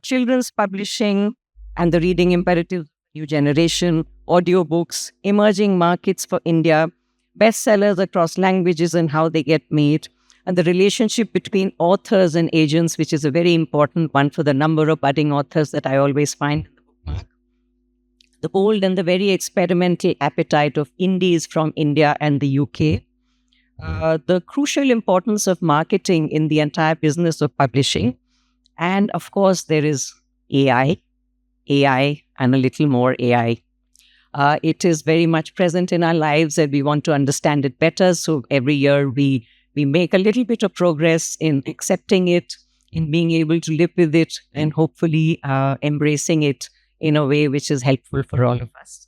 children's publishing and the reading imperative, new generation, audiobooks, emerging markets for India, bestsellers across languages and how they get made, and the relationship between authors and agents, which is a very important one for the number of budding authors that I always find in the BookMark. The bold and the very experimental appetite of indies from India and the UK. The crucial importance of marketing in the entire business of publishing. And of course, there is AI, and a little more AI. It is very much present in our lives and we want to understand it better. So every year we make a little bit of progress in accepting it, in being able to live with it, and hopefully embracing it in a way which is helpful for all of us.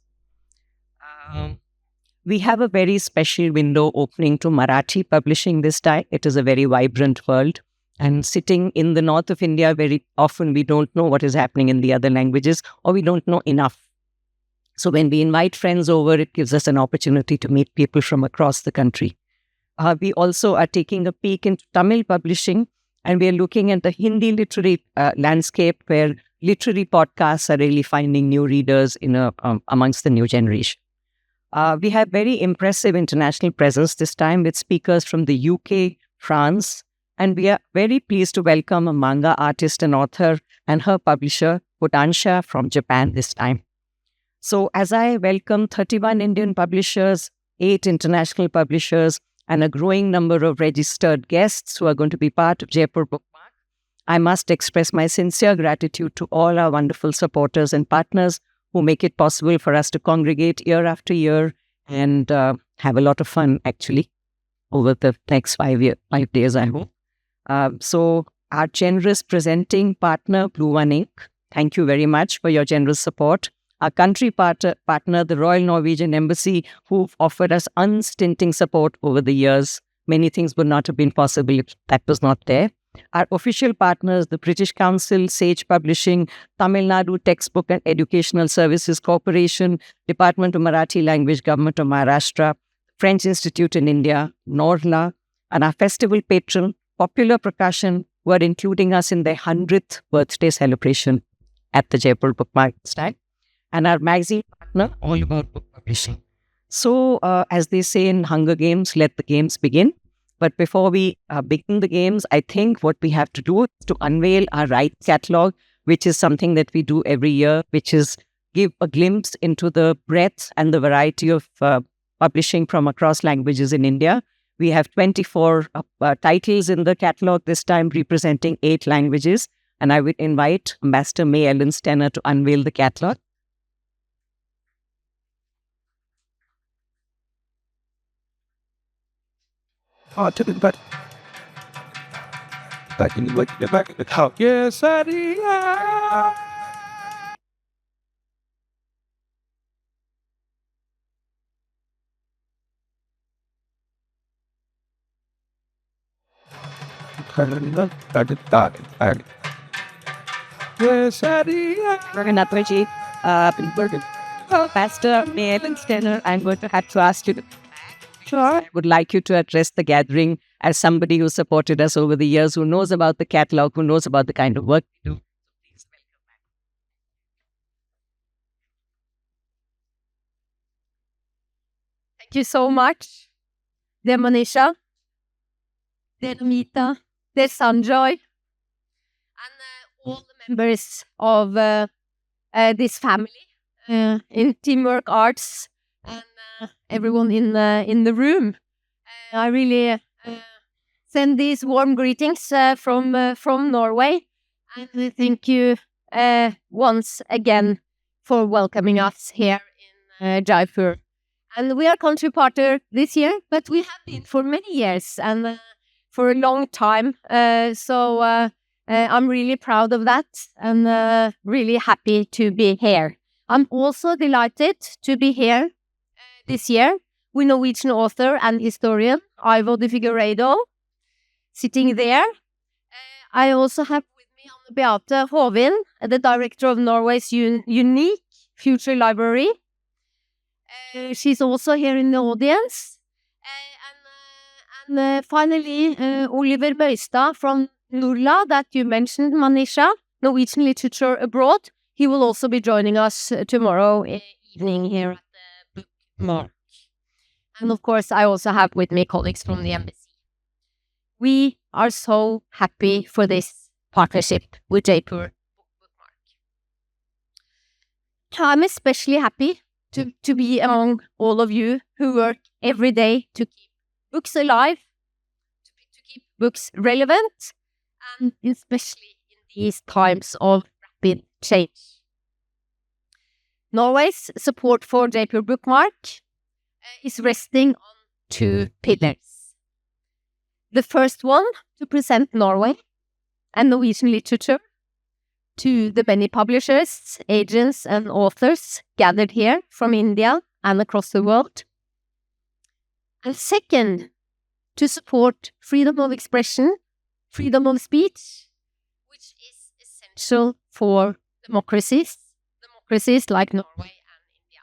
We have a very special window opening to Marathi publishing this time. It is a very vibrant world. And sitting in the north of India, very often we don't know what is happening in the other languages, or we don't know enough. So when we invite friends over, it gives us an opportunity to meet people from across the country. We also are taking a peek into Tamil publishing, and we are looking at the Hindi literary landscape where literary podcasts are really finding new readers amongst the new generation. We have very impressive international presence this time with speakers from the UK, France, and we are very pleased to welcome a manga artist and author and her publisher, Kodansha, from Japan this time. So as I welcome 31 Indian publishers, 8 international publishers, and a growing number of registered guests who are going to be part of Jaipur BookMark, I must express my sincere gratitude to all our wonderful supporters and partners who make it possible for us to congregate year after year and have a lot of fun, actually, over the next 5 days, I hope. So our generous presenting partner, Blue One Ink, thank you very much for your generous support. Our country partner, the Royal Norwegian Embassy, who've offered us unstinting support over the years. Many things would not have been possible if that was not there. Our official partners, the British Council, Sage Publishing, Tamil Nadu Textbook and Educational Services Corporation, Department of Marathi Language, Government of Maharashtra, French Institute in India, Norla, and our festival patron, Popular Prakashan, who are including us in their 100th birthday celebration at the Jaipur BookMark style, and our magazine partner, All About Book Publishing. So, as they say in Hunger Games, let the games begin. But before we begin the games, I think what we have to do is to unveil our right catalogue, which is something that we do every year, which is give a glimpse into the breadth and the variety of publishing from across languages in India. We have 24 titles in the catalogue this time, representing 8 languages. And I would invite Ambassador Elin Stener to unveil the catalogue. Yes, Raghunathji, Pastor Elin Stener, I'm going to have to ask you. I would like you to address the gathering as somebody who supported us over the years, who knows about the catalogue, who knows about the kind of work we do. Please welcome back. Thank you so much, dear Manisha, dear Namita, dear Sanjoy, and all the members of this family in Teamwork Arts, and everyone in the room. I really send these warm greetings from Norway, and thank you once again for welcoming us here in Jaipur. And we are country partner this year, but we have been for many years and for a long time. So I'm really proud of that and really happy to be here. I'm also delighted to be here this year with Norwegian author and historian Ivo de Figueiredo sitting there. I also have with me Anne Beate Hovin, the director of Norway's unique Future Library. She's also here in the audience. And finally, Oliver Bøystad from Nordla that you mentioned, Manisha, Norwegian literature abroad. He will also be joining us tomorrow evening here at the BookMark. And of course, I also have with me colleagues from the embassy. We are so happy for this partnership with Jaipur BookMark. I'm especially happy to be among all of you who work every day to keep books alive, to keep books relevant, and especially in these times of rapid change. Norway's support for Jaipur BookMark is resting on two pillars. The first one, to present Norway and Norwegian literature to the many publishers, agents, and authors gathered here from India and across the world. And second, to support freedom of expression, freedom of speech, which is essential for democracies like Norway and India.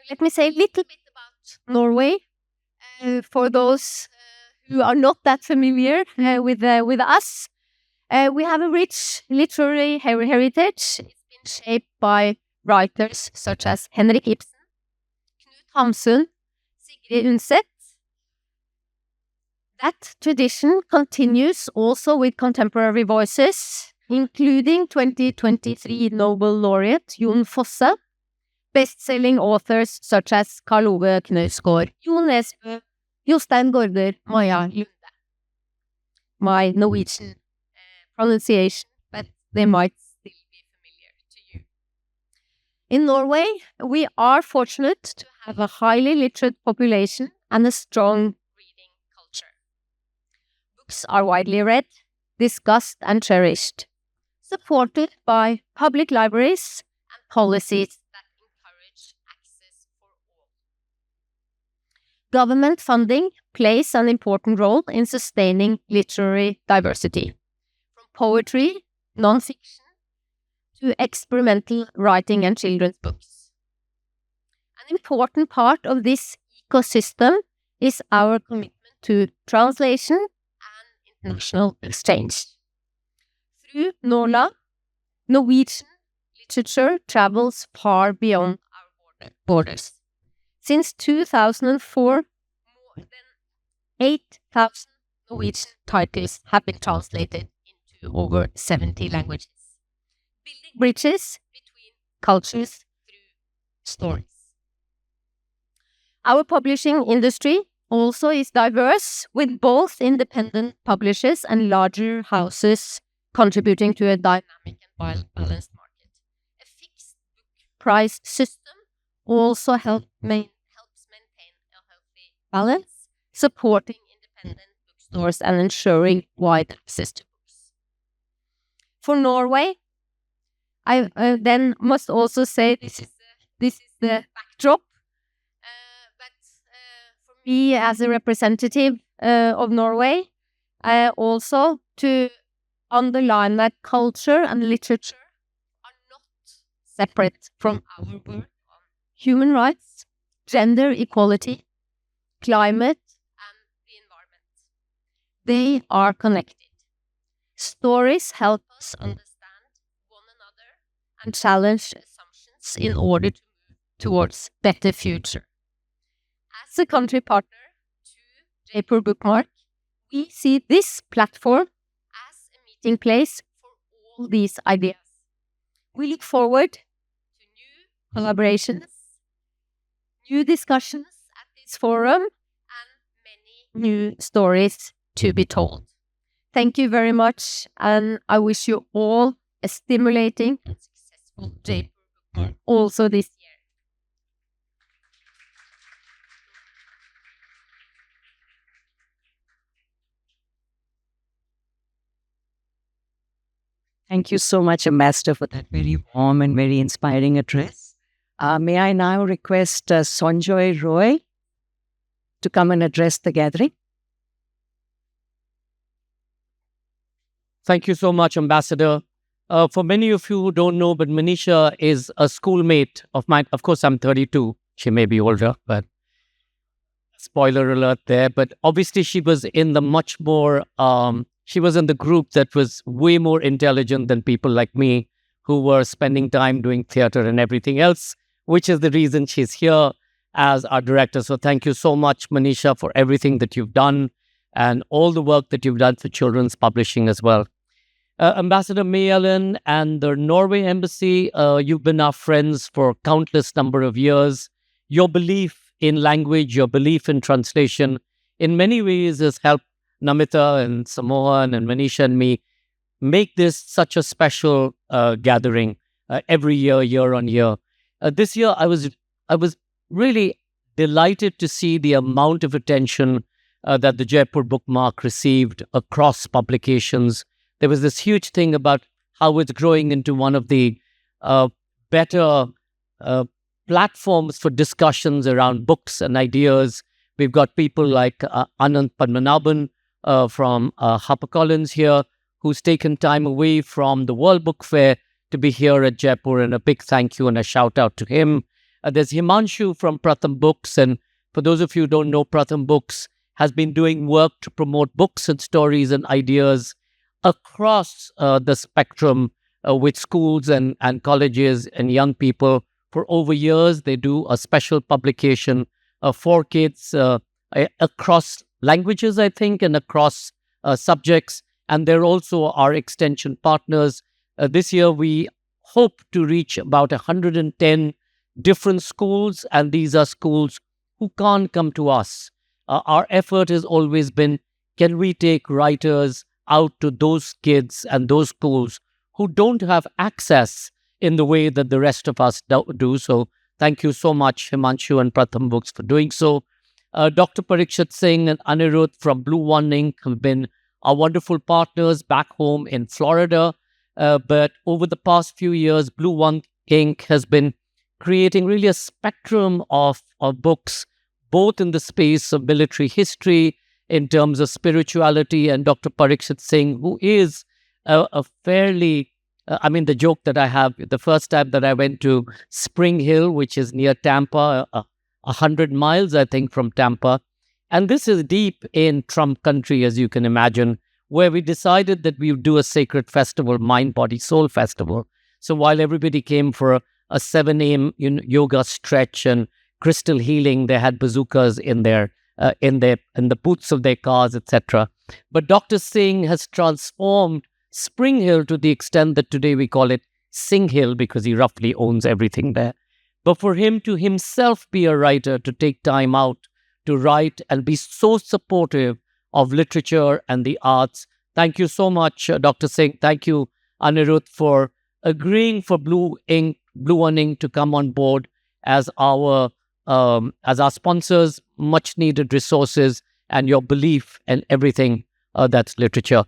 Let me say a little bit about Norway for those who are not that familiar with us. We have a rich literary heritage. It's been shaped by writers such as Henrik Ibsen, Knut Hamsun, Sigrid Undset. That tradition continues also with contemporary voices, including 2023 Nobel laureate Jon Fosse, best-selling authors such as Karl Ove Knausgård, Jo Nesbø, Jostein Gaarder, Maja Lunde. My Norwegian pronunciation, but they might still be familiar to you. In Norway, we are fortunate to have a highly literate population and a strong reading culture. Books are widely read, discussed and cherished, supported by public libraries and policies that encourage access for all. Government funding plays an important role in sustaining literary diversity, from poetry, non-fiction, to experimental writing and children's books. An important part of this ecosystem is our commitment to translation and international exchange. Through NORLA, Norwegian literature travels far beyond our borders. Since 2004, more than 8,000 Norwegian titles have been translated into over 70 languages, building bridges between cultures through stories. Our publishing industry also is diverse, with both independent publishers and larger houses contributing to a dynamic and balanced market. A fixed book price system also helps maintain a healthy balance, supporting independent bookstores and ensuring wide access to books. For Norway, I then must also say this is the backdrop. But for me, as a representative of Norway, also to underline that culture and literature are not separate from our work on human rights, gender equality, climate, and the environment. They are connected. Stories help us understand one another and challenge assumptions in order to move towards better future. As a country partner to Jaipur BookMark, we see this platform as a meeting place for all these ideas. We look forward to new collaborations, new discussions at this forum, and many new stories to be told. Thank you very much, and I wish you all a stimulating and successful Jaipur BookMark also this year. Thank you so much, Ambassador, for that very warm and very inspiring address. May I now request Sanjoy Roy to come and address the gathering? Thank you so much, Ambassador. For many of you who don't know, but Manisha is a schoolmate of mine. Of course, I'm 32. She may be older, but spoiler alert there, but obviously she was in the much more, she was in the group that was way more intelligent than people like me who were spending time doing theater and everything else, which is the reason she's here as our director. So thank you so much, Manisha, for everything that you've done and all the work that you've done for children's publishing as well. Ambassador May-elin and the Norway Embassy, you've been our friends for countless number of years. Your belief in language, your belief in translation, in many ways has helped Namita and Samohan and Manisha and me make this such a special gathering every year, year on year. This year, I was really delighted to see the amount of attention that the Jaipur BookMark received across publications. There was this huge thing about how it's growing into one of the better platforms for discussions around books and ideas. We've got people like Anand Padmanabhan from HarperCollins here, who's taken time away from the World Book Fair to be here at Jaipur, and a big thank you and a shout out to him. There's Himanshu from Pratham Books, and for those of you who don't know, Pratham Books has been doing work to promote books and stories and ideas across the spectrum with schools and colleges and young people. For over years, they do a special publication for kids across languages, I think, and across subjects. And they're also our extension partners. This year, we hope to reach about 110 different schools, and these are schools who can't come to us. Our effort has always been, can we take writers out to those kids and those schools who don't have access in the way that the rest of us do. So thank you so much, Himanshu and Pratham Books, for doing so. Dr. Parikshit Singh and Anirudh from Blue One Ink have been our wonderful partners back home in Florida. But over the past few years, Blue One Ink has been creating really a spectrum of books, both in the space of military history, in terms of spirituality, and Dr. Parikshit Singh, who is a fairly, the joke that I have, the first time that I went to Spring Hill, which is near Tampa, 100 miles, I think, from Tampa. And this is deep in Trump country, as you can imagine, where we decided that we would do a sacred festival, Mind, Body, Soul Festival. So while everybody came for a 7 a.m. yoga stretch and crystal healing, they had bazookas in the boots of their cars, etc. But Dr. Singh has transformed Spring Hill to the extent that today we call it Singh Hill, because he roughly owns everything there. But for him to himself be a writer, to take time out to write and be so supportive of literature and the arts. Thank you so much, Dr. Singh. Thank you, Anirudh, for agreeing for Blue One Ink to come on board as our sponsors, much needed resources, and your belief and everything that's literature.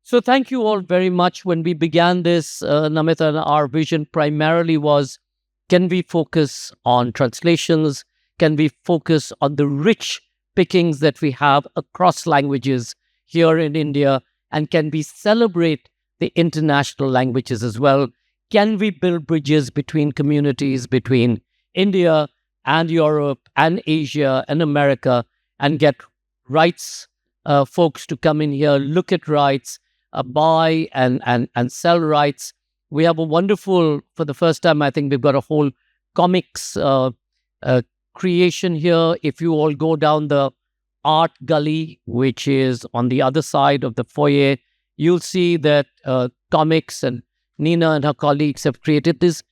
So thank you all very much. When we began this, Namita, our vision primarily was, can we focus on translations? Can we focus on the rich pickings that we have across languages here in India? And can we celebrate the international languages as well? Can we build bridges between communities, between India and Europe and Asia and America, and get rights folks to come in here, look at rights, buy and sell rights? We have a wonderful, for the first time, I think we've got a whole comics creation here. If you all go down the art gully, which is on the other side of the foyer, you'll see that comics, and Nina and her colleagues have created these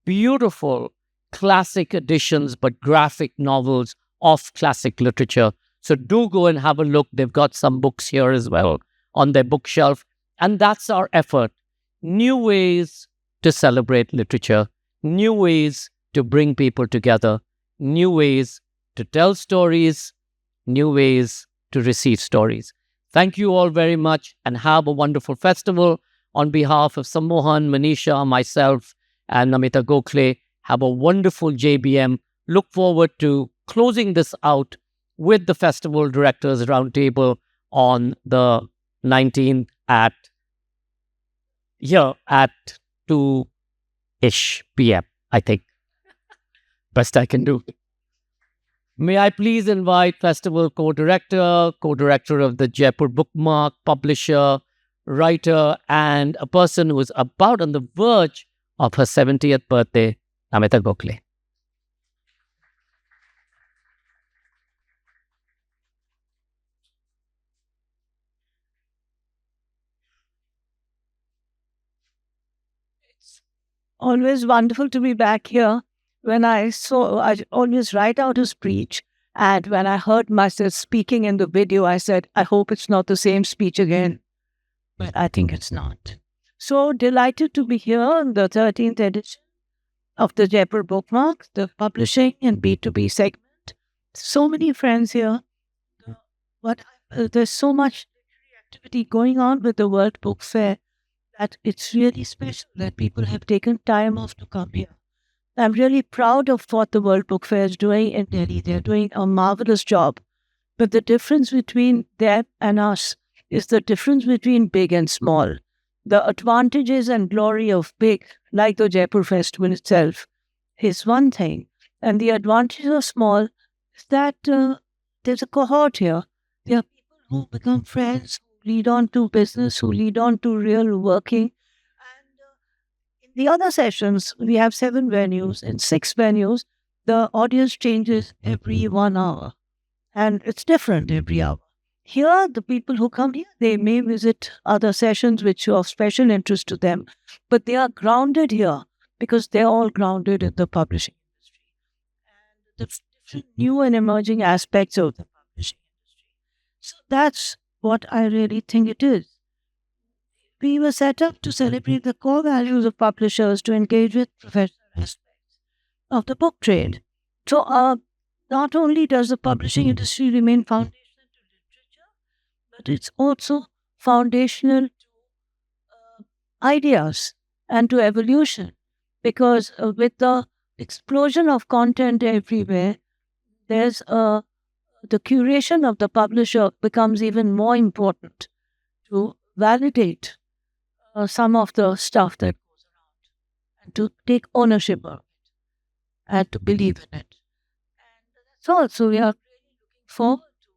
beautiful classic editions, but graphic novels of classic literature. So do go and have a look. They've got some books here as well on their bookshelf. And that's our effort. New ways to celebrate literature, new ways to bring people together, new ways to tell stories, new ways to receive stories. Thank you all very much, and have a wonderful festival. On behalf of Samohan, Manisha, myself, and Namita Gokhale, have a wonderful JBM. Look forward to closing this out with the Festival Directors Roundtable on the 19th at 2-ish p.m., I think. Best I can do. May I please invite festival co-director of the Jaipur BookMark, publisher, writer, and a person who is about on the verge of her 70th birthday, Namita Gokhale. Always wonderful to be back here. I always write out a speech. And when I heard myself speaking in the video, I said, I hope it's not the same speech again. But I think it's not. So delighted to be here on the 13th edition of the Jaipur BookMark, the publishing and B2B segment. So many friends here. There's so much activity going on with the World Book Fair that it's really special that people have taken time off to come here. I'm really proud of what the World Book Fair is doing in Delhi. They're doing a marvelous job. But the difference between them and us is the difference between big and small. The advantages and glory of big, like the Jaipur Festival itself, is one thing. And the advantage of small is that there's a cohort here. There are people who become friends, who lead on to business, who lead on to real working. And in the other sessions, we have 7 venues. In 6 venues, the audience changes every 1 hour. And it's different every hour. Here, the people who come here, they may visit other sessions which are of special interest to them, but they are grounded here because they're all grounded in the publishing industry and the different new and emerging aspects of the publishing industry. So that's what I really think it is. We were set up to celebrate the core values of publishers to engage with professional aspects of the book trade. So not only does the publishing industry remain foundational to literature, but it's also foundational to ideas and to evolution. Because with the explosion of content everywhere, there's the curation of the publisher becomes even more important to validate some of the stuff that goes around and to take ownership of it and to believe in it. And that's all. So we are really looking forward to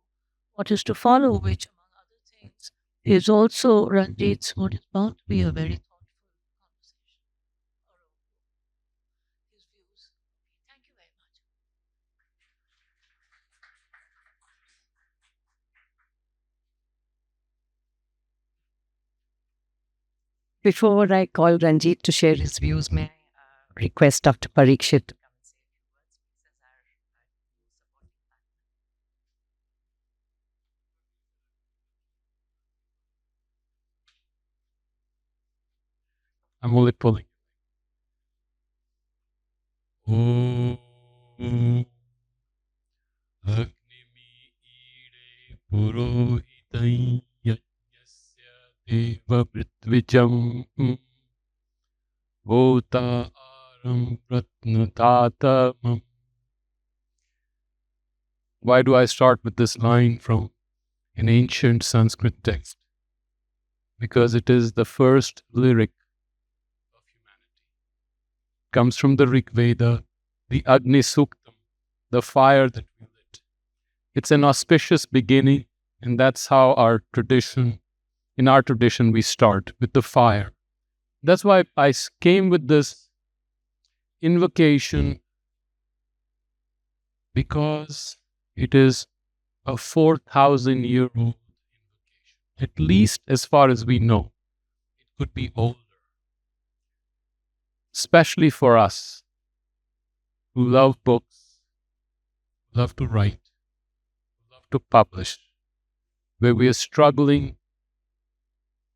what is to follow, which among other things is also Ranjit's what is bound to be a very thoughtful conversation around his views. Thank you very much. Before I call Ranjit to share his views, may I request Dr. Parikshit to come and say a few words, please, as our supporting partner. I'm only pulling. Om Agnimi Ide Purohitai Yajnasya Deva Prithvijam Vota Aram Pratnatatamam. Why do I start with this line from an ancient Sanskrit text? Because it is the first lyric of humanity. It comes from the Rig Veda, the Agni Suktam, the fire that we lit. It's an auspicious beginning, and that's how in our tradition, we start with the fire. That's why I came with this invocation, because it is a 4,000-year-old invocation, at least as far as we know. It could be older. Especially for us who love books, love to write, love to publish, where we are struggling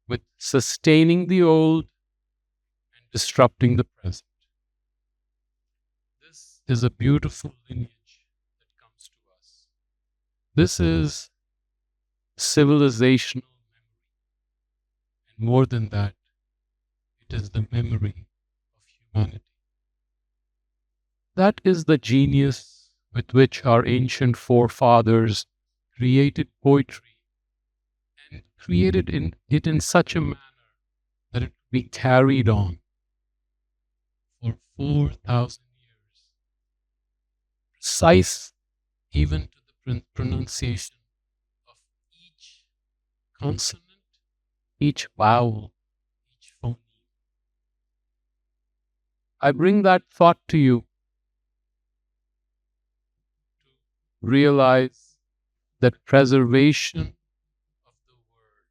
with sustaining the old and disrupting the present. This is a beautiful lineage that comes to us. This is civilizational memory. And more than that, it is the memory of humanity. That is the genius with which our ancient forefathers created poetry and created it in such a manner that it could be carried on for 4,000 years. Precise even to the pronunciation of each consonant, each vowel, each phoneme. I bring that thought to you to realize that preservation of the word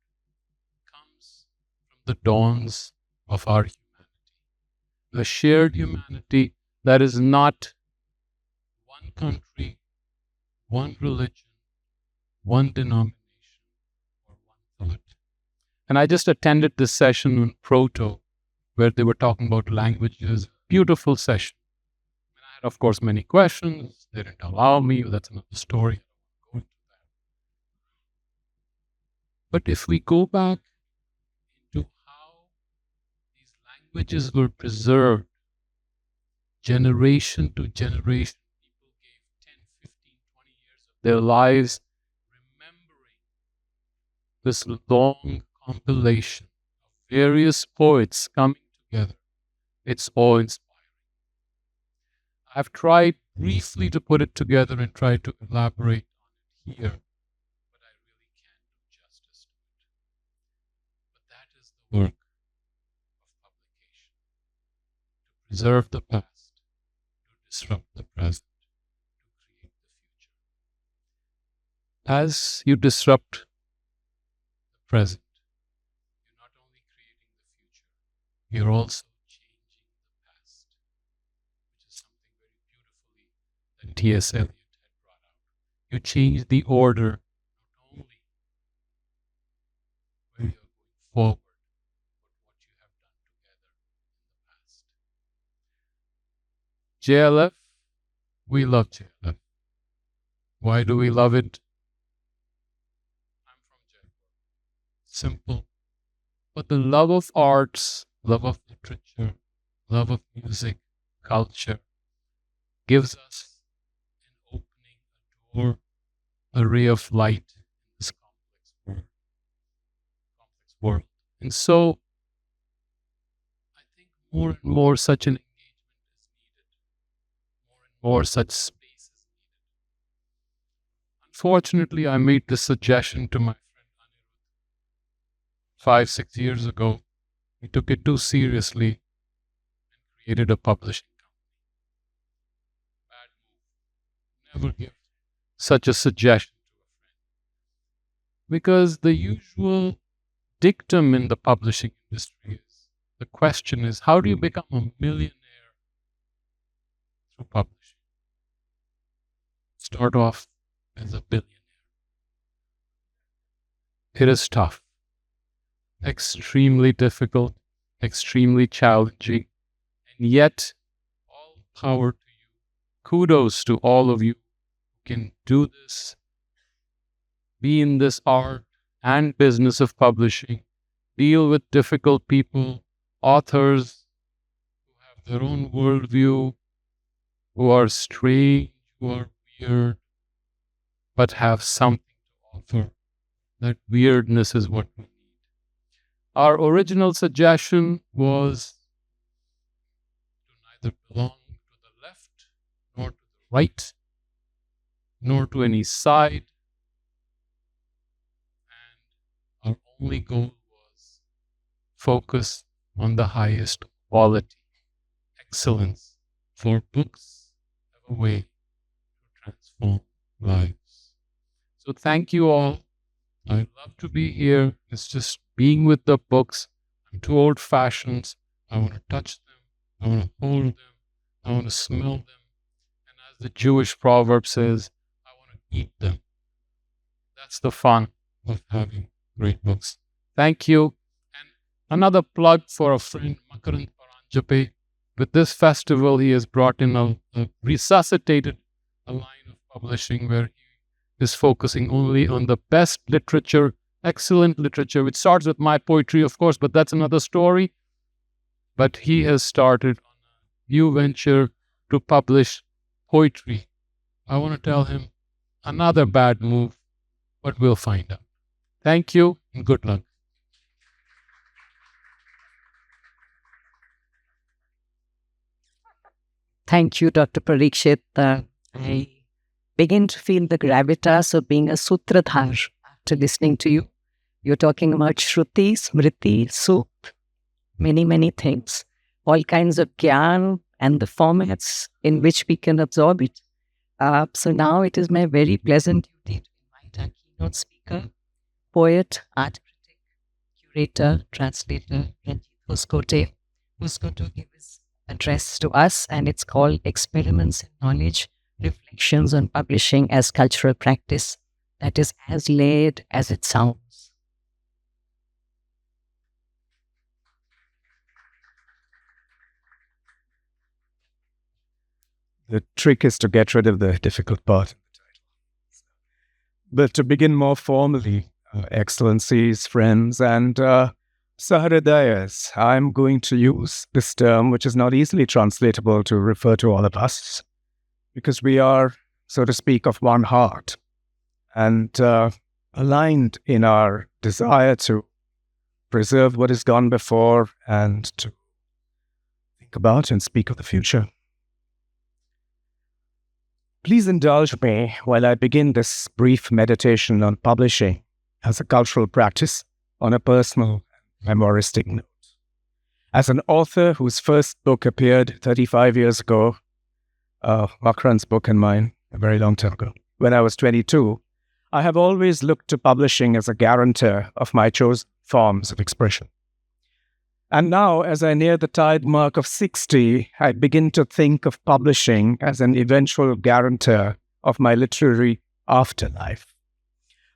comes from the dawns of our humanity, a shared humanity that is not one country, one religion, one denomination, or one thought. And I just attended this session on Proto, where they were talking about languages. Beautiful session. And I had, of course, many questions. They didn't allow me. That's another story. I don't want to go into that. But if we go back into how these languages were preserved, generation to generation, people gave 10, 15, 20 years of their lives remembering this long compilation of various poets coming together. It's awe-inspiring. I've tried briefly to put it together and try to elaborate on it here, but I really can't do justice to it. But that is the work of publication, to preserve the past, to disrupt the present, to create the future. As you disrupt the present, you're not only creating the future, you're also changing the past, which is something very beautifully that T.S. Eliot had brought out. You change the order, not only where you're going forward, but what you have done together in the past. JLF, we love JLF. Why do we love it? I'm from Jaipur. Simple. But the love of arts, love of literature, love of music, culture, gives us an opening, a door, a ray of light in this complex world. And so, I think more and more such an engagement is needed. More and more such space is needed. Unfortunately, I made this suggestion to my friend Anirudh 5, 6 years ago. He took it too seriously and created a publishing company. Bad move. Never give such a suggestion to a friend. Because the usual dictum in the publishing industry is, the question is, how do you become a millionaire through publishing? Start off as a billionaire. It is tough, extremely difficult, extremely challenging, and yet all power to you. Kudos to all of you who can do this, be in this art and business of publishing, deal with difficult people, authors who have their own worldview, who are strange, who are weird, but have something to offer. That weirdness is what we need. Our original suggestion was to neither belong to the left, nor to the right, nor to any side. And our only goal was focus on the highest quality, excellence, for books have a way to transform lives. So thank you all. I love to be here. It's just being with the books. I'm too old-fashioned. I want to touch them. I want to hold them. I want to smell them. And as the Jewish proverb says, I want to eat them. That's the fun of having great books. Thank you. And another plug for a friend, Makarand Paranjape. With this festival, he has brought in resuscitated a line of publishing where he is focusing only on the best literature, excellent literature, which starts with my poetry, of course, but that's another story. But he has started on a new venture to publish poetry. I want to tell him another bad move, but we'll find out. Thank you and good luck. Thank you, Dr. Parikshit. I begin to feel the gravitas of being a sutradhar after listening to you. You're talking about Shruti, Smriti, Sup, many, many things, all kinds of gyan and the formats in which we can absorb it. So now it is my very pleasant duty to invite our keynote speaker, poet, art critic, curator, translator, Ranjit Hoskote, who's going to give his address to us, and it's called Experiments in Knowledge, Reflections on Publishing as Cultural Practice that is as layered as it sounds. The trick is to get rid of the difficult part of the title. But to begin more formally, Excellencies, friends, and Sahridayas, I'm going to use this term, which is not easily translatable, to refer to all of us, because we are, so to speak, of one heart, and aligned in our desire to preserve what has gone before and to think about and speak of the future. Please indulge me while I begin this brief meditation on publishing as a cultural practice on a personal, memoristic note. As an author whose first book appeared 35 years ago, Makran's book and mine, a very long time ago, when I was 22, I have always looked to publishing as a guarantor of my chosen forms of expression. And now, as I near the tide mark of 60, I begin to think of publishing as an eventual guarantor of my literary afterlife.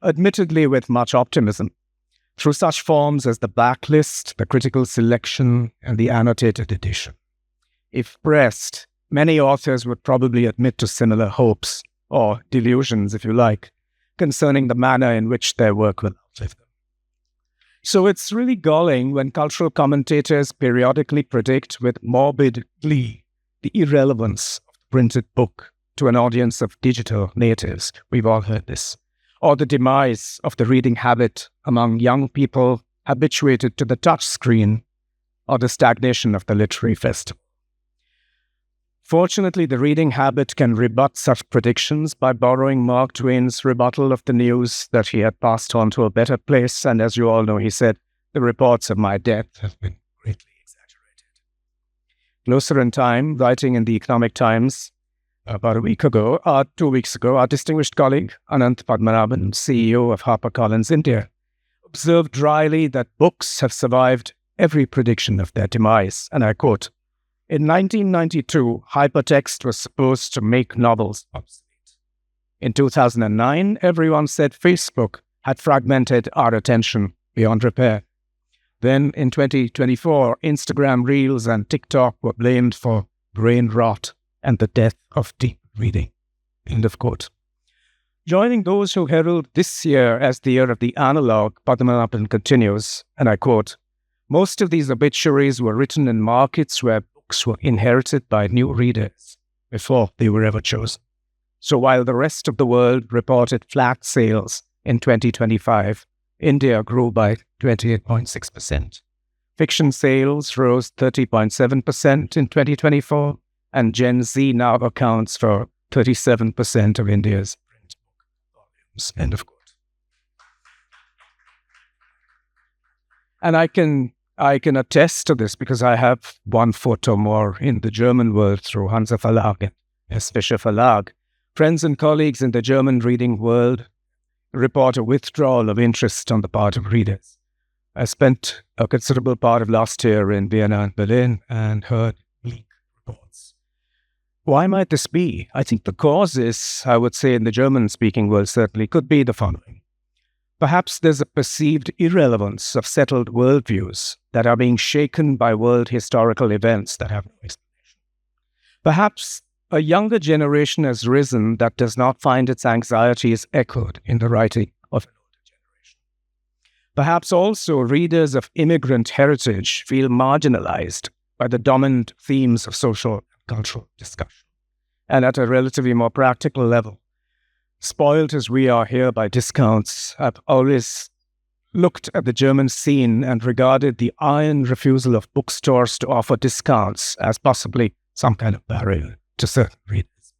Admittedly, with much optimism, through such forms as the backlist, the critical selection, and the annotated edition. If pressed, many authors would probably admit to similar hopes, or delusions, if you like, concerning the manner in which their work will outlive them. So it's really galling when cultural commentators periodically predict with morbid glee the irrelevance of the printed book to an audience of digital natives. We've all heard this. Or the demise of the reading habit among young people habituated to the touch screen, or the stagnation of the literary festival. Fortunately, the reading habit can rebut such predictions by borrowing Mark Twain's rebuttal of the news that he had passed on to a better place, and as you all know, he said, the reports of my death have been greatly exaggerated. Closer in time, writing in the Economic Times about 2 weeks ago, our distinguished colleague, Anant Padmanabhan, CEO of HarperCollins India, observed dryly that books have survived every prediction of their demise, and I quote, "In 1992, hypertext was supposed to make novels obsolete. In 2009, everyone said Facebook had fragmented our attention beyond repair. Then in 2024, Instagram Reels and TikTok were blamed for brain rot and the death of deep reading." End of quote. Joining those who herald this year as the year of the analog, Padmanabhan continues, and I quote, "Most of these obituaries were written in markets where books were inherited by new readers before they were ever chosen. So while the rest of the world reported flat sales in 2025, India grew by 28.6%. Fiction sales rose 30.7% in 2024, and Gen Z now accounts for 37% of India's print book volumes." End of quote. And I can attest to this because I have 1 foot or more in the German world through Hansa Verlag and S. Fischer Verlag. Friends and colleagues in the German reading world report a withdrawal of interest on the part of readers. I spent a considerable part of last year in Vienna and Berlin and heard bleak reports. Why might this be? I think the cause is, I would say in the German-speaking world certainly, could be the following. Perhaps there's a perceived irrelevance of settled worldviews that are being shaken by world historical events that have no explanation. Perhaps a younger generation has risen that does not find its anxieties echoed in the writing of an older generation. Perhaps also readers of immigrant heritage feel marginalized by the dominant themes of social and cultural discussion. And at a relatively more practical level, spoiled as we are here by discounts, I've always looked at the German scene and regarded the iron refusal of bookstores to offer discounts as possibly some kind of barrier to certain readers.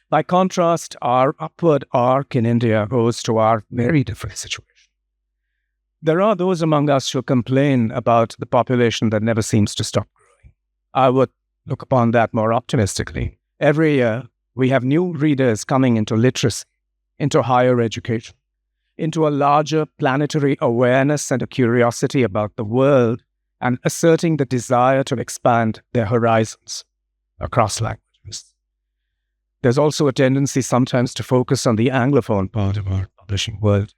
By contrast, our upward arc in India goes to our very different situation. There are those among us who complain about the population that never seems to stop growing. I would look upon that more optimistically. Every year, we have new readers coming into literacy, into higher education, into a larger planetary awareness and a curiosity about the world, and asserting the desire to expand their horizons across languages. There's also a tendency sometimes to focus on the Anglophone part of our publishing world.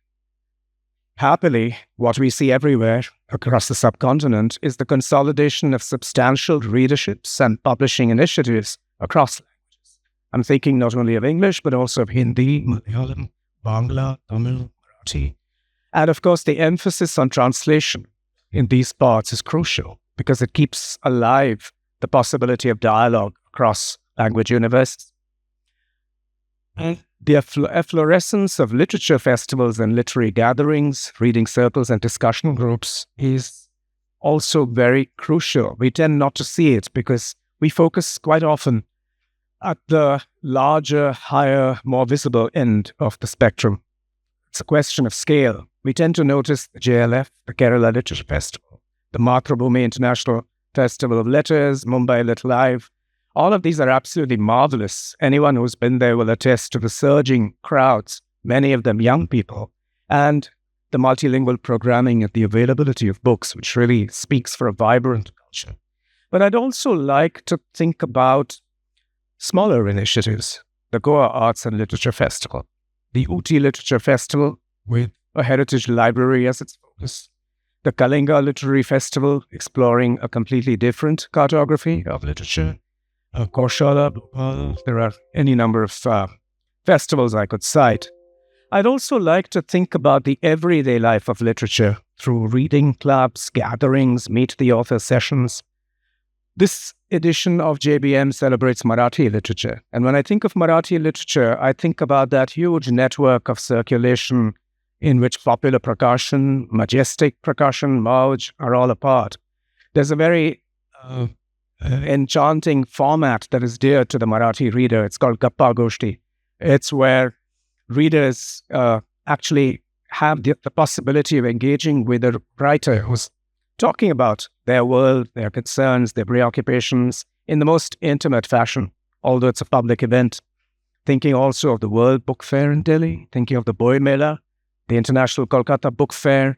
Happily, what we see everywhere across the subcontinent is the consolidation of substantial readerships and publishing initiatives across languages. I'm thinking not only of English, but also of Hindi, Malayalam, Bangla, Tamil, Marathi. And of course, the emphasis on translation in these parts is crucial because it keeps alive the possibility of dialogue across language universes. And the efflorescence of literature festivals and literary gatherings, reading circles and discussion groups is also very crucial. We tend not to see it because we focus quite often at the larger, higher, more visible end of the spectrum. It's a question of scale. We tend to notice the JLF, the Kerala Literature Festival, the Mathrubhumi International Festival of Letters, Mumbai Lit Live. All of these are absolutely marvelous. Anyone who's been there will attest to the surging crowds, many of them young people, and the multilingual programming and the availability of books, which really speaks for a vibrant culture. But I'd also like to think about smaller initiatives, the Goa Arts and Literature Festival, the Ooty Literature Festival with a heritage library as its focus, the Kalinga Literary Festival exploring a completely different cartography of literature, Kaushala, Bhopal. There are any number of festivals I could cite. I'd also like to think about the everyday life of literature through reading clubs, gatherings, meet the author sessions. This edition of JBM celebrates Marathi literature. And when I think of Marathi literature, I think about that huge network of circulation in which popular Prakashan, Majestic Prakashan, Mauj are all a part. There's a very enchanting format that is dear to the Marathi reader. It's called Gappa Goshti. It's where readers actually have the possibility of engaging with a writer who's talking about their world, their concerns, their preoccupations in the most intimate fashion, although it's a public event. Thinking also of the World Book Fair in Delhi, thinking of the Boy Mela, the International Kolkata Book Fair.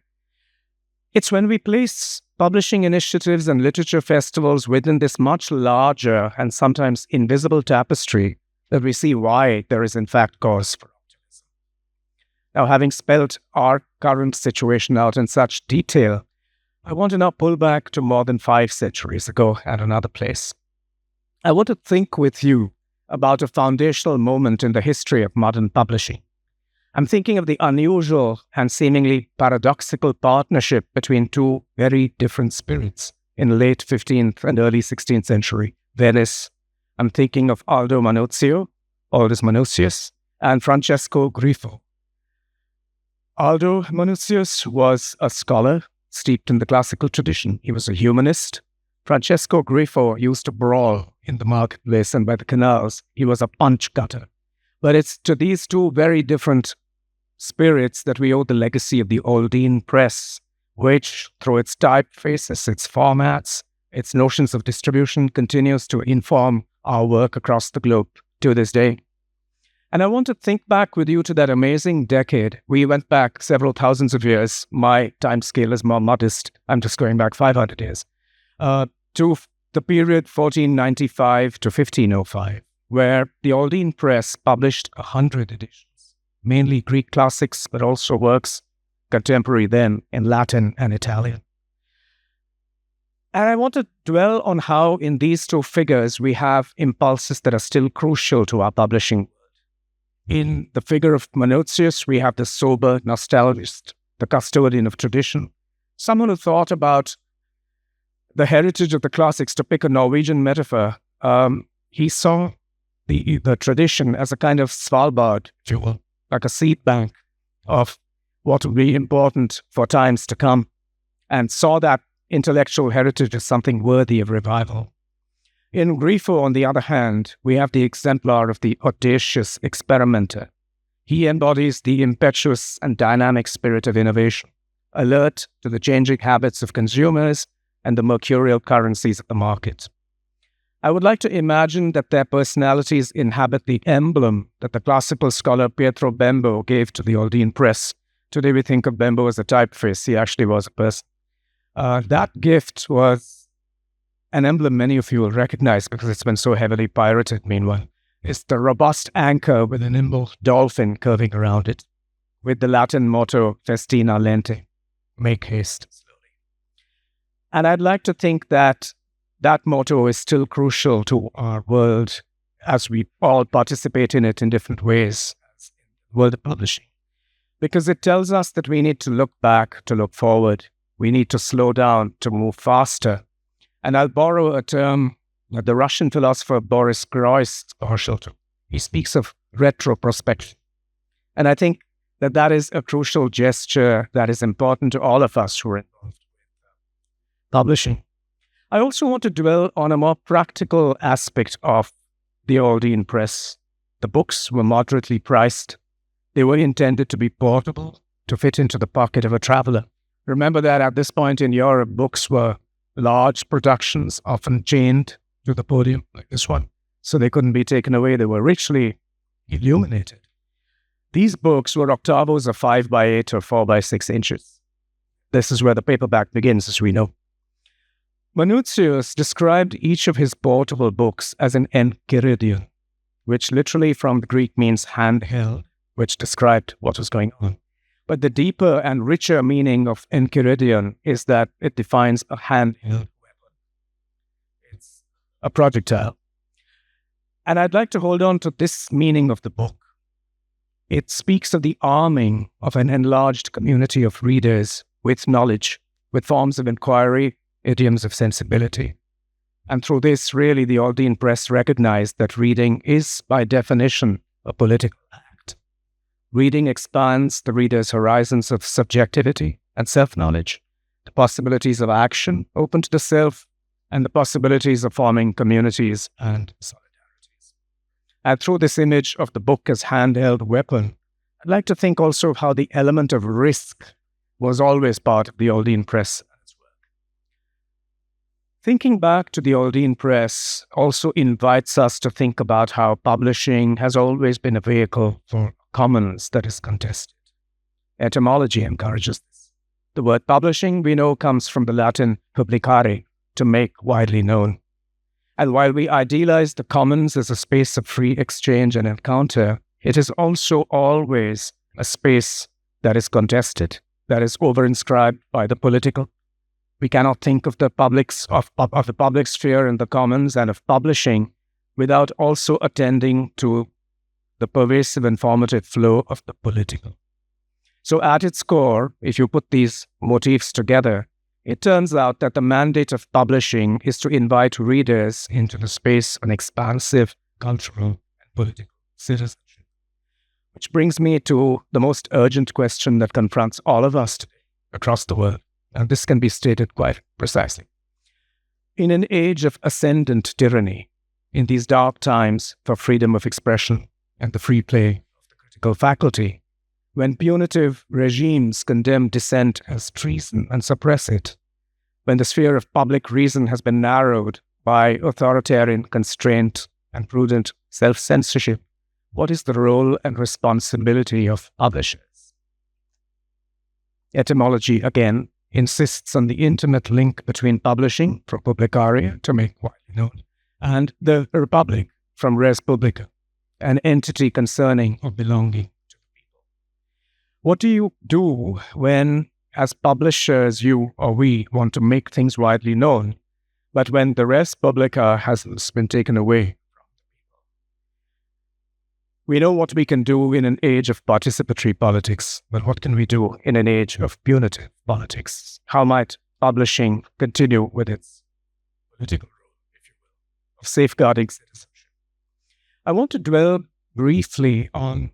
It's when we place publishing initiatives and literature festivals within this much larger and sometimes invisible tapestry that we see why there is in fact cause for optimism. Now, having spelled our current situation out in such detail, I want to now pull back to more than 5 centuries ago at another place. I want to think with you about a foundational moment in the history of modern publishing. I'm thinking of the unusual and seemingly paradoxical partnership between two very different spirits in late 15th and early 16th century Venice. I'm thinking of Aldo Manuzio, Aldus Manutius, and Francesco Grifo. Aldo Manutius was a scholar steeped in the classical tradition. He was a humanist. Francesco Grifo used to brawl in the marketplace and by the canals. He was a punch cutter. But it's to these two very different spirits that we owe the legacy of the Aldine press, which, through its typefaces, its formats, its notions of distribution, continues to inform our work across the globe to this day. And I want to think back with you to that amazing decade. We went back several thousands of years. My time scale is more modest. I'm just going back 500 years. To the period 1495 to 1505, where the Aldine Press published 100 editions, mainly Greek classics, but also works contemporary then in Latin and Italian. And I want to dwell on how in these two figures we have impulses that are still crucial to our publishing. In the figure of Manutius, we have the sober nostalgist, the custodian of tradition, someone who thought about the heritage of the classics. To pick a Norwegian metaphor, he saw the tradition as a kind of Svalbard, if you will, like a seed bank of what would be important for times to come, and saw that intellectual heritage as something worthy of revival. In Grifo, on the other hand, we have the exemplar of the audacious experimenter. He embodies the impetuous and dynamic spirit of innovation, alert to the changing habits of consumers and the mercurial currencies of the market. I would like to imagine that their personalities inhabit the emblem that the classical scholar Pietro Bembo gave to the Aldine Press. Today we think of Bembo as a typeface. He actually was a person. That gift was an emblem many of you will recognize because it's been so heavily pirated meanwhile. It's the robust anchor with a nimble dolphin curving around it, with the Latin motto, Festina Lente, make haste slowly. And I'd like to think that that motto is still crucial to our world as we all participate in it in different ways, as in the world of publishing. Because it tells us that we need to look back to look forward. We need to slow down to move faster. And I'll borrow a term that the Russian philosopher Boris Groys is partial to. He speaks of retroprospection. And I think that that is a crucial gesture that is important to all of us who are involved with publishing. I also want to dwell on a more practical aspect of the Aldine Press. The books were moderately priced. They were intended to be portable, to fit into the pocket of a traveler. Remember that at this point in Europe, books were large productions, often chained to the podium, like this one, so they couldn't be taken away. They were richly illuminated. These books were octavos of 5 by 8 or 4 by 6 inches. This is where the paperback begins, as we know. Manutius described each of his portable books as an enchiridion, which literally from the Greek means handheld, which described what was going on. But the deeper and richer meaning of enchiridion is that it defines a handheld weapon. It's a projectile. And I'd like to hold on to this meaning of the book. It speaks of the arming of an enlarged community of readers with knowledge, with forms of inquiry, idioms of sensibility. And through this, really, the Aldine Press recognized that reading is, by definition, a political act. Reading expands the reader's horizons of subjectivity and self-knowledge, the possibilities of action open to the self, and the possibilities of forming communities and solidarities. And through this image of the book as handheld weapon, I'd like to think also of how the element of risk was always part of the Aldine Press and its work. Thinking back to the Aldine Press also invites us to think about how publishing has always been a vehicle for commons that is contested. Etymology encourages this. The word publishing, we know, comes from the Latin publicare, to make widely known. And while we idealize the commons as a space of free exchange and encounter, it is also always a space that is contested, that is overinscribed by the political. We cannot think of the public sphere and the commons and of publishing without also attending to the pervasive and formative flow of the political. So at its core, if you put these motifs together, it turns out that the mandate of publishing is to invite readers into the space of an expansive cultural and political citizenship. Which brings me to the most urgent question that confronts all of us today across the world. And this can be stated quite precisely. In an age of ascendant tyranny, in these dark times for freedom of expression and the free play of the critical faculty, when punitive regimes condemn dissent as treason and suppress it, when the sphere of public reason has been narrowed by authoritarian constraint and prudent self-censorship, what is the role and responsibility of publishers? Etymology, again, insists on the intimate link between publishing, from publicaria, to make widely known, and the republic, from res publica, an entity concerning or belonging to the people. What do you do when, as publishers, you or we want to make things widely known, but when the res publica has been taken away from the people? We know what we can do in an age of participatory politics, but what can we do in an age of punitive politics? How might publishing continue with its political role, if you will, of safeguarding citizenship? I want to dwell briefly on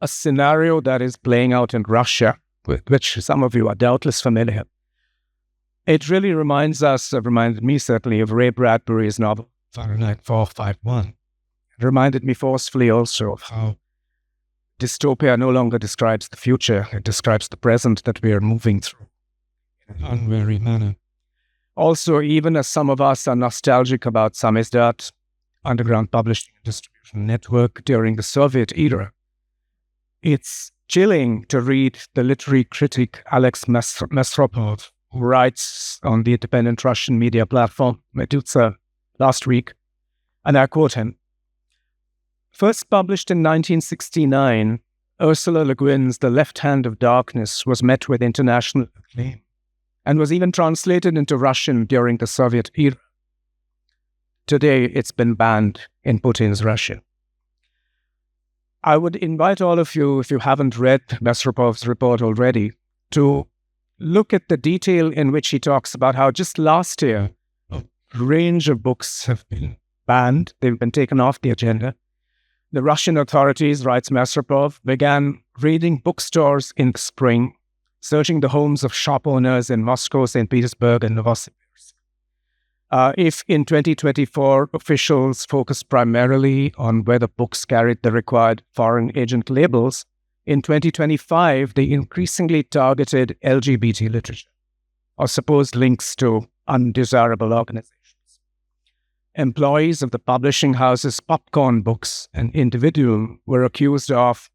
a scenario that is playing out in Russia, with which some of you are doubtless familiar. It really reminded me certainly of Ray Bradbury's novel, Fahrenheit 451. It reminded me forcefully also of how dystopia no longer describes the future, it describes the present that we are moving through in an unwary manner. Also, even as some of us are nostalgic about Samizdat, underground publishing and distribution network during the Soviet era, it's chilling to read the literary critic Alex Mesropov, who writes on the independent Russian media platform Meduza last week, and I quote him. First published in 1969, Ursula Le Guin's The Left Hand of Darkness was met with international acclaim and was even translated into Russian during the Soviet era. Today, it's been banned in Putin's Russia. I would invite all of you, if you haven't read Mesropov's report already, to look at the detail in which he talks about how just last year, a range of books have been banned. They've been taken off the agenda. The Russian authorities, writes Mesropov, began raiding bookstores in the spring, searching the homes of shop owners in Moscow, St. Petersburg, and Novosibirsk. If in 2024 officials focused primarily on whether books carried the required foreign agent labels, in 2025 they increasingly targeted LGBT literature or supposed links to undesirable organizations. Employees of the publishing houses Popcorn Books and Individuum were accused of,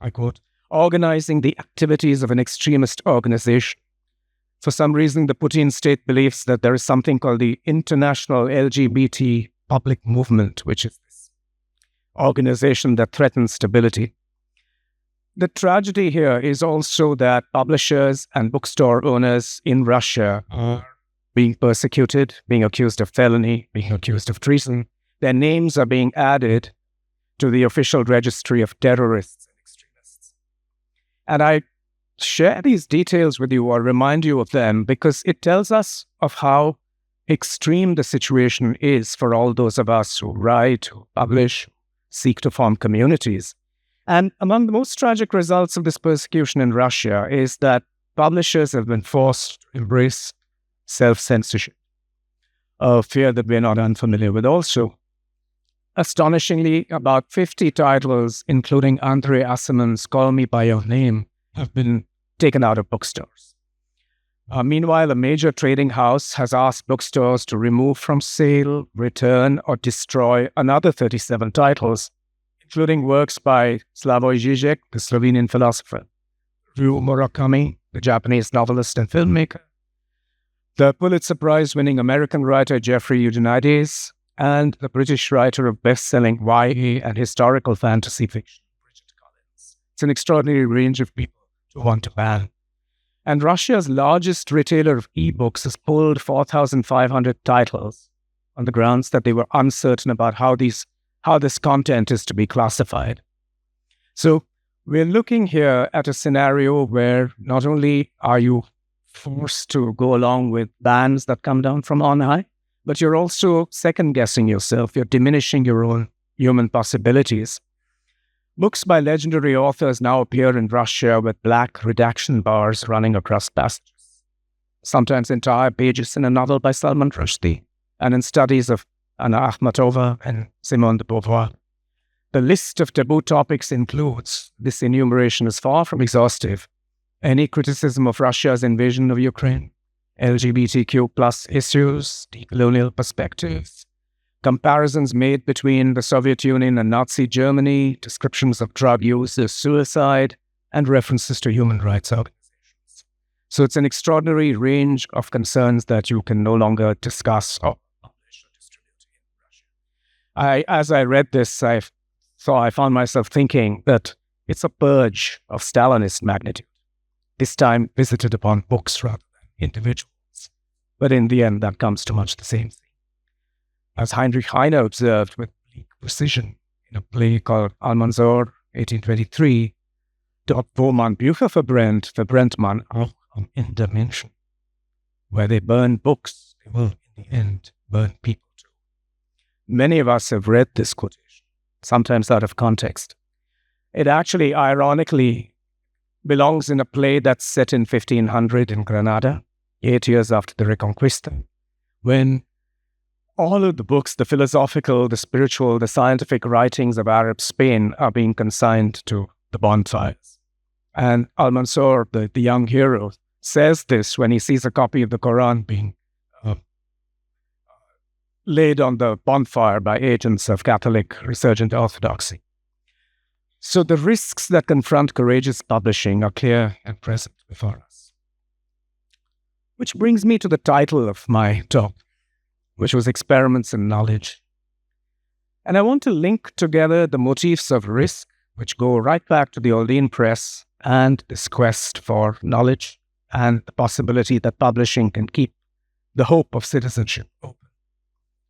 I quote, organizing the activities of an extremist organization. For some reason, the Putin state believes that there is something called the International LGBT Public Movement, which is this organization that threatens stability. The tragedy here is also that publishers and bookstore owners in Russia are being persecuted, being accused of felony, being accused of treason. Their names are being added to the official registry of terrorists and extremists. And I share these details with you or remind you of them because it tells us of how extreme the situation is for all those of us who write, who publish, seek to form communities. And among the most tragic results of this persecution in Russia is that publishers have been forced to embrace self-censorship, a fear that we're not unfamiliar with also. Astonishingly, about 50 titles, including Andrei Asimon's Call Me By Your Name, have been taken out of bookstores. Meanwhile, a major trading house has asked bookstores to remove from sale, return, or destroy another 37 titles, including works by Slavoj Žižek, the Slovenian philosopher, Ryu Murakami, the Japanese novelist and filmmaker, the Pulitzer Prize-winning American writer Jeffrey Eugenides, and the British writer of best-selling YA and historical fantasy fiction, Richard Collins. It's an extraordinary range of people to want to ban. And Russia's largest retailer of ebooks has pulled 4,500 titles on the grounds that they were uncertain about how this content is to be classified. So we're looking here at a scenario where not only are you forced to go along with bans that come down from on high, but you're also second-guessing yourself. You're diminishing your own human possibilities. Books by legendary authors now appear in Russia with black redaction bars running across passages, sometimes entire pages in a novel by Salman Rushdie, and in studies of Anna Akhmatova and Simone de Beauvoir. The list of taboo topics includes, this enumeration is far from exhaustive, any criticism of Russia's invasion of Ukraine, LGBTQ plus issues, decolonial perspectives, comparisons made between the Soviet Union and Nazi Germany, descriptions of drug use, suicide, and references to human rights organizations. So it's an extraordinary range of concerns that you can no longer discuss or publish or distribute in Russia. As I read this, I found myself thinking that it's a purge of Stalinist magnitude, this time visited upon books rather than individuals. But in the end, that comes to much the same thing. As Heinrich Heine observed with bleak precision in a play called Almanzor, 1823, dort wo man Bücher verbrennt, verbrennt man auch in der Menschen. Where they burn books, they will in the end burn people too. Many of us have read this quotation, sometimes out of context. It actually, ironically, belongs in a play that's set in 1500 in Granada, 8 years after the Reconquista, when all of the books, the philosophical, the spiritual, the scientific writings of Arab Spain are being consigned to the bonfires. And Al-Mansur, the young hero, says this when he sees a copy of the Quran being laid on the bonfire by agents of Catholic resurgent orthodoxy. So the risks that confront courageous publishing are clear and present before us. Which brings me to the title of my talk, which was Experiments in Knowledge. And I want to link together the motifs of risk, which go right back to the Aldine Press and this quest for knowledge and the possibility that publishing can keep the hope of citizenship open.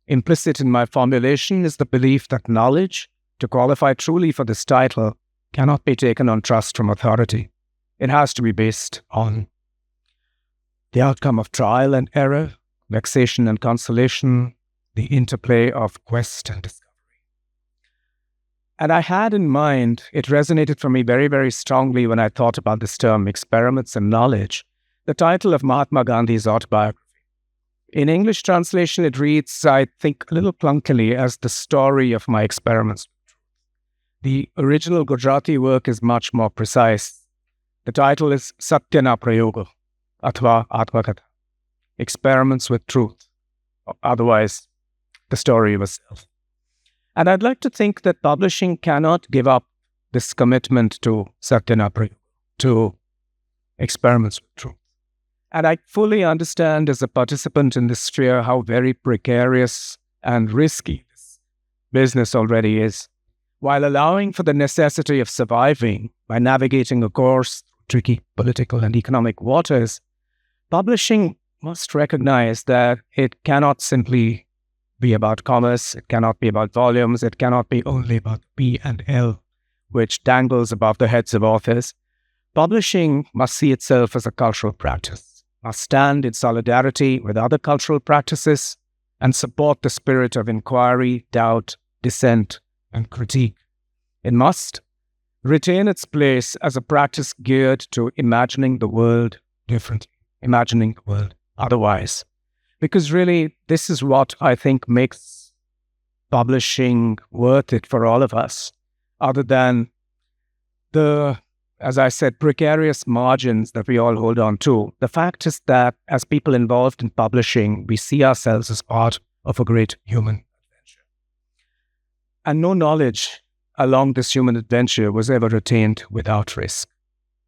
Implicit in my formulation is the belief that knowledge, to qualify truly for this title, cannot be taken on trust from authority. It has to be based on the outcome of trial and error, vexation and consolation, the interplay of quest and discovery. And I had in mind, it resonated for me very, very strongly when I thought about this term, experiments in knowledge, the title of Mahatma Gandhi's autobiography. In English translation, it reads, I think, a little clunkily, as the story of my experiments. The original Gujarati work is much more precise. The title is Satyana Prayoga, Athva Atmakatha, Experiments with Truth, otherwise the story of a self. And I'd like to think that publishing cannot give up this commitment to Satyana Prayoga, to experiments with truth. And I fully understand as a participant in this sphere how very precarious and risky this business already is. While allowing for the necessity of surviving by navigating a course through tricky political and economic waters, publishing must recognize that it cannot simply be about commerce, it cannot be about volumes, it cannot be only about P and L, which dangles above the heads of authors. Publishing must see itself as a cultural practice, must stand in solidarity with other cultural practices and support the spirit of inquiry, doubt, dissent, and critique. It must retain its place as a practice geared to imagining the world differently, imagining the world otherwise. Because really, this is what I think makes publishing worth it for all of us, other than the, as I said, precarious margins that we all hold on to. The fact is that as people involved in publishing, we see ourselves as part of a great human adventure. And no knowledge along this human adventure was ever attained without risk.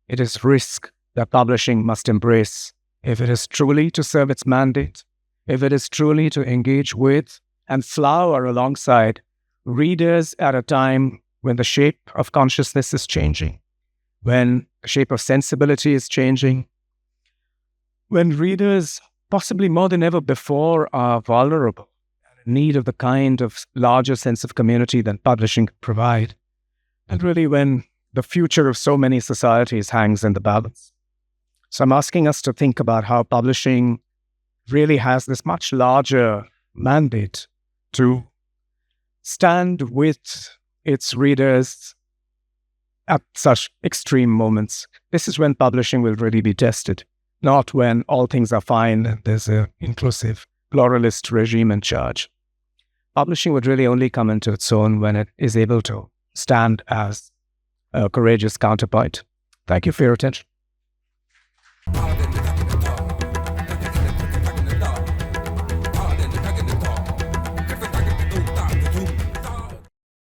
It is risk that publishing must embrace if it is truly to serve its mandate, if it is truly to engage with and flower alongside readers at a time when the shape of consciousness is changing, when the shape of sensibility is changing, when readers, possibly more than ever before, are vulnerable and in need of the kind of larger sense of community that publishing can provide, and really when the future of so many societies hangs in the balance. So I'm asking us to think about how publishing really has this much larger mandate to stand with its readers at such extreme moments. This is when publishing will really be tested, not when all things are fine and there's an inclusive, pluralist regime in charge. Publishing would really only come into its own when it is able to stand as a courageous counterpoint. Thank you for your attention.